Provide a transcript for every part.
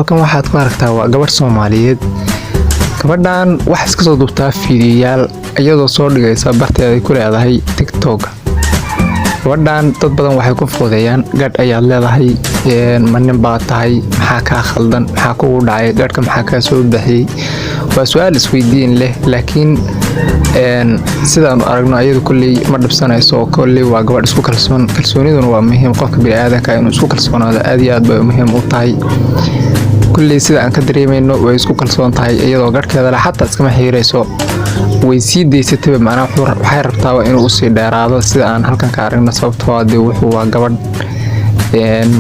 halkan waxaad ku aragtaa waa gabadh Soomaaliyeed. gabadhan waxa iska soo duubtaa fiidiyaal iyadoo soo dhigaysa barteeda ku leedahay TikTok. gabadhan dad badan waxay ku foodayaan gad ayaad leedahay ma nin baa tahay, maxaa ka khaldan, maxaa kugu dhacay, gadka maxaa ka soo baxay. waa su'aal isweydiin leh, laakiin sidaan aragno ayadu kulli ma dhibsanayso. kulli waa gabadh isku kalsoon. kalsooniduna waa muhiim, qofka bini'aadanka inuu isku kalsoonaado aad iyo aad bay muhiim u tahay. kulli sida aan ka dareemayno way isku kalsoon tahay iyadoo gadhkeeda la xataa iskama xiirayso, way sii deysatay macnaha waxay rabtaa inuu usii dheeraado sida aan halkan ka aragno. sababtoo ah wuxuu waa gabadh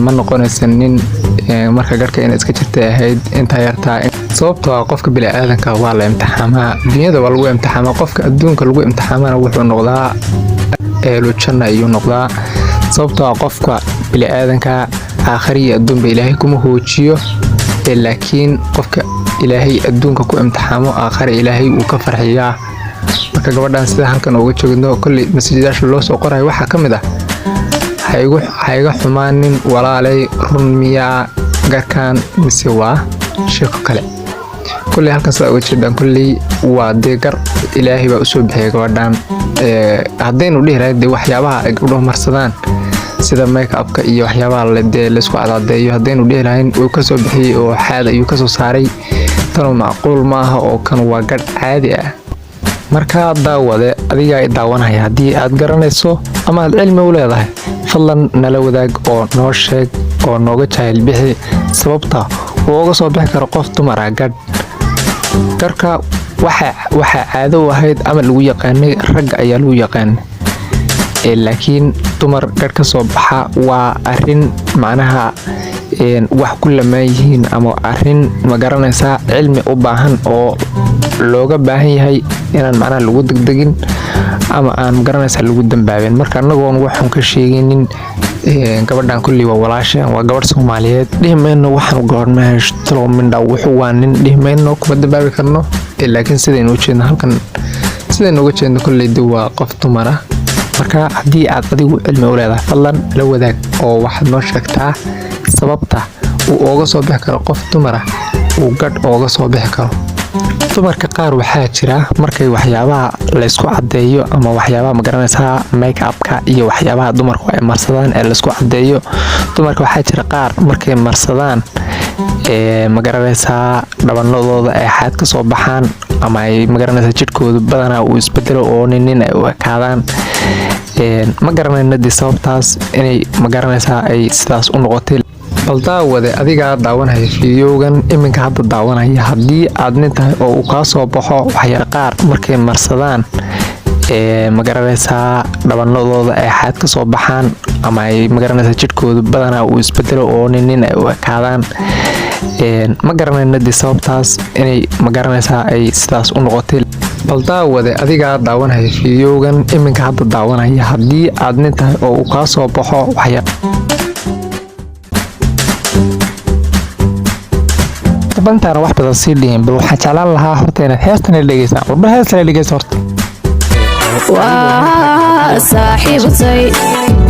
ma noqonaysa nin marka gadhka inay iska jirtay ahayd inta yartaa. sababtoo ah qofka bini'aadanka waa la imtixaamaa, dunyada waa lagu imtixaamaa. qofka adduunka lagu imtixaamana wuxuu noqdaa janna ayuu noqdaa. sababtoo ah qofka bini'aadanka aakhiriya adduunba ilaahay kuma hoojiyo, laakiin qofka ilaahay adduunka ku imtixaamo aakhiri ilaahay uu ka farxiyaa. marka gabadhan sida halkan uga joogno kulli masjidaasha loo soo qoray waxa kamid ah hayga xumaanin walaalay, run miyaa garkaan mise waa sheeko kale. kulli halkan sida uga jeedaan kulli waa deegar ilaahay baa u soo bixiyay gabadhan. haddaynu dhihi lahayd waxyaabaha ay gabdhuhu marsadaan sida make-upka iyo waxyaabaha la isku cadaadeeyo, haddaynu dhihi lahayn uu ka soo bixiyay oo xaad ayuu ka soo saaray, tanu macquul maaha oo kan waa gadh caadi ah. marka daawade adiga ay daawanaya haddii aad garanayso ama aad cilmi u leedahay, fadlan nala wadaag oo noo sheeg oo nooga jahil bixi sababta uu uga soo bixi karo qof dumar ah gadh. garka waxa caado u ahayd ama lagu yaqaanay ragga ayaa lagu yaqaanay, laakiin dumar gadh ka soo baxa waa arrin macnaha wax ku lamaan yihiin ama arrin ma garanaysaa cilmi u baahan oo looga baahan yahay inaan macnaha lagu degdegin ama aan ma garanaysaa lagu dambaabin. marka anagoon waxaan ka sheegaynin gabadhan kulli waa walaasha, waa gabadh Soomaaliyeed. dhihi mayno waxaan goorma heshto mindha wuxuu waa nin, dhihi mayno kuma dambaabi karno. laakiin sidaynu u jeedno halkan sidaynu uga jeedno kulli waa qof dumar ah. marka haddii aad adigu cilmi u leedahay fadlan la wadaag oo waxaad noo sheegtaa sababta uu uga soo bixi karo qof dumar ah uu gadh uga soo bixi karo. dumarka qaar waxaa jira markay waxyaabaha la isku cadeeyo ama waxyaabaha ma garanaysaa make-upka iyo waxyaabaha dumarku ay marsadaan ee la isku cadeeyo, dumarka waxaa jira qaar markay marsadaan ma garanaysaa dhabanadooda ay xaad ka soo baxaan ama ay ma garanaysaa jidhkooda badanaa uu isbedelo oo nin ay u ekaadaan. ma garanayno dii sababtaas inay ma garanaysaa ay sidaas u noqotay. bal daawade adigaa daawanaya fiidiyowgan iminka hadda daawanaya, haddii aad nin tahay oo uu kaa soo baxo waxyaala qaar markay marsadaan ma garanaysaa dhabanadooda ay xaad ka soo baxaan ama ay ma garanaysaa jidhkooda badanaa uu isbedelo oo nin ay u ekaadaan. ma garanayno dii sababtaas inay ma garanaysaa ay sidaas u noqotay. bal daawade adigaa daawanaya fiidiyowgan iminka hadda daawanaya, haddii aad nin tahay oo uu kaa soo baxo bantaana wax badan sii dhihin, bal waxaan jeclaan lahaa horta inaad heestan ila dhegeysaan. warba heestan ila dhegeysa horta. waa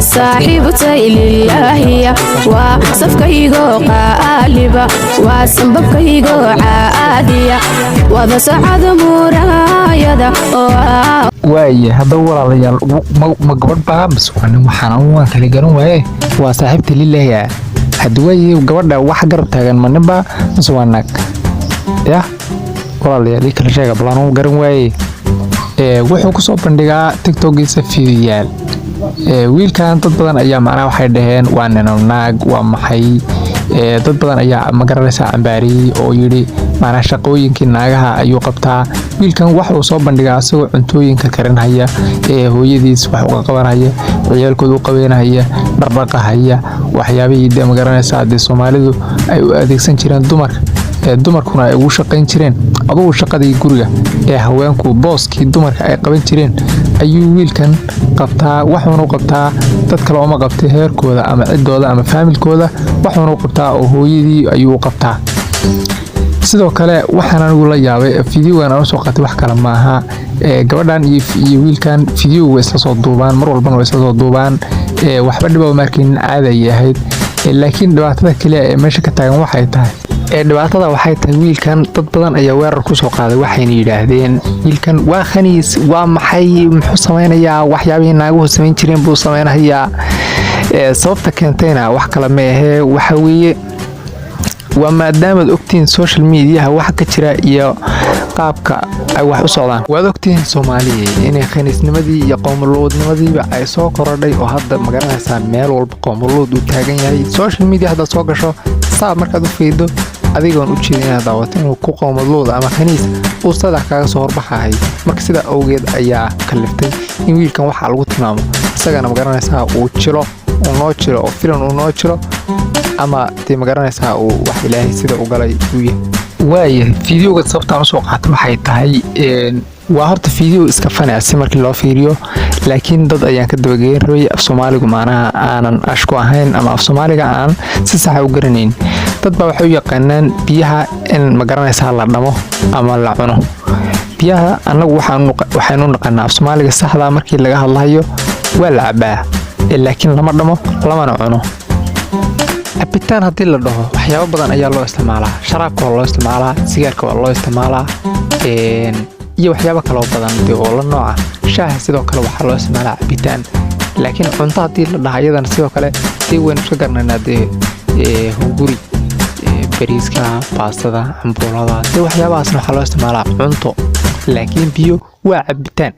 saaxiibtay lilaahiya, waa safkaygoo qaaliba, waa sanbabkaygoo caadiya, wada socda muraayada waaye hadda walaalayaal ma gabadh baa mise waa nin? waan kala garan waaye. waa saaxiibta lilaahiya. haddii gabadha wax garab taagan ma ninba mise waa naag? ya walaalayaal kala sheega bal aan garan waaye. wuxuu ku soo bandhigaa TikTok-giisa fiidiyaal. wiilkan dad badan ayaa macnaha waxay dhaheen waa nin naag waa maxay. dad badan ayaa ma garanaysaa cambaariyey oo yidhi macnaha shaqooyinkii naagaha ayuu qabtaa. wiilkan waxa uu soo bandhigaa isagoo cuntooyinka karinhaya, hooyadiis wax uga qabanhaya, ciyaalkooda u qabeynhaya, dhardhaqahaya, waxyaabihii ma garanaysaa dee Soomaalidu ay u adeegsan jireen dumarka, dumarkuna ay ugu shaqayn jireen. adugu shaqadii guriga haweenku booskii dumarka ay qaban jireen ayuu wiilkan qabtaa. waxuuna u qabtaa dad kale uma qabtay heerkooda ama ciddooda ama faamilkooda, waxuuna u qabtaa oo hooyadii ayuu u qabtaa. sidoo kale waxaan anigu la yaabay fiidiyowgan aan soo qaatay wax kale maaha. gabadhan iyo wiilkan fiidiyowga isla soo duubaan, mar walbana way isla soo duubaan. waxba dhibaa markiin caadi ay ahayd, laakiin dhibaatada kale ee meesha ka taagan waxay tahay dhibaatada waxay tahay wiilkan dad badan ayaa weerar ku soo qaaday waxayna yidhaahdeen wiilkan waa khaniis, waa maxay, muxuu samaynayaa waxyaabihii naaguhu samayn jireen buu samaynayaa. Sababta keentayna wax kale ma ahee waxa weeye waa maadaamaad ogtihiin social mediaha waxa ka jira iyo qaabka ay wax u socdaan. waad ogtihiin Soomaaliya inay khaniisnimadii iyo qowmuluudnimadiiba ay soo korodhay oo hadda magaranaysaa meel walba qowmuluud uu taagan yahay. social media hadda soo gasho saab markaad u fiido adigoon u jeedin inaad daawato inuu ku qowmuluud ama khaniis uu sadax kaaga soo horbaxahay. marka sidaa awgeed ayaa kaliftay in wiilkan waxaa lagu tilmaamo isagana magaranaysaa uu jiro uu noo jiro oo filan uu noo jiro ama dee magaranaysaa uu wax ilaahay sida u galay uu yahay. waayahay fiidiyowga sababtaan usoo qaata waxay tahay waa horta fiidiyow iska fani si markii loo fiiriyo, laakiin dad ayaan ka dabageyn rabay af Soomaaligu macnaha aanan ashku ahayn ama af Soomaaliga aan si sax u garanayn. dad baa waxay u yaqaanaan biyaha in magaranaysaa la dhamo ama la cuno. biyaha annagu waxaanu naqaanaa af Soomaaliga saxda markii laga hadlayo waa la cabaa, laakiin lama dhamo lamana cuno. cabitaan haddii la dhaho waxyaabo badan ayaa loo isticmaalaa. sharaabka waa loo isticmaalaa, sigaarka waa loo isticmaalaa, iyo waxyaabo kaloo badan oo la nooca. shaaha sidoo kale waxaa loo isticmaalaa cabitaan. laakiin cunto haddii la dhaha iyadana sidoo kale dee waynu iska garanaynaa dee hunguri, bariiska, baastada, cambuulada, dee waxyaabahaasna waxaa loo isticmaalaa cunto. laakiin biyo waa cabitaan.